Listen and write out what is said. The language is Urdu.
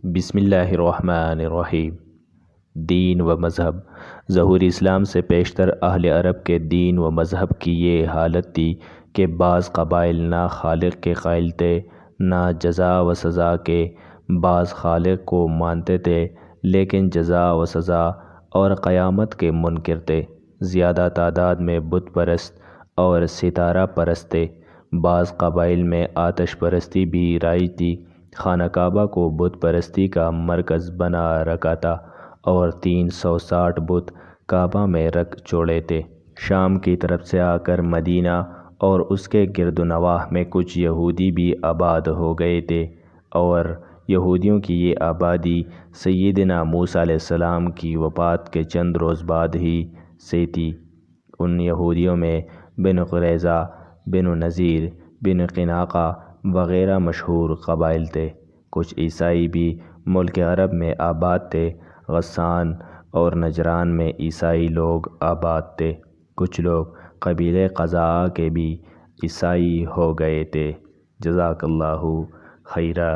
بسم اللہ الرحمن الرحیم۔ دین و مذہب۔ ظہور اسلام سے پیشتر اہل عرب کے دین و مذہب کی یہ حالت تھی کہ بعض قبائل نہ خالق کے قائل تھے نہ جزا و سزا کے، بعض خالق کو مانتے تھے لیکن جزا و سزا اور قیامت کے منکر تھے، زیادہ تعداد میں بت پرست اور ستارہ پرست تھے۔ بعض قبائل میں آتش پرستی بھی رائج تھی۔ خانہ کعبہ کو بت پرستی کا مرکز بنا رکھا تھا اور 360 بت کعبہ میں رکھ چھوڑے تھے۔ شام کی طرف سے آ کر مدینہ اور اس کے گرد و نواح میں کچھ یہودی بھی آباد ہو گئے تھے، اور یہودیوں کی یہ آبادی سیدنا موسیٰ علیہ السلام کی وفات کے چند روز بعد ہی سے تھی۔ ان یہودیوں میں بنو قریظہ، بنو نذیر، بنو قینقاع وغیرہ مشہور قبائل تھے۔ کچھ عیسائی بھی ملک عرب میں آباد تھے۔ غسان اور نجران میں عیسائی لوگ آباد تھے۔ کچھ لوگ قبیلہ قزاع کے بھی عیسائی ہو گئے تھے۔ جزاک اللہ خیرا۔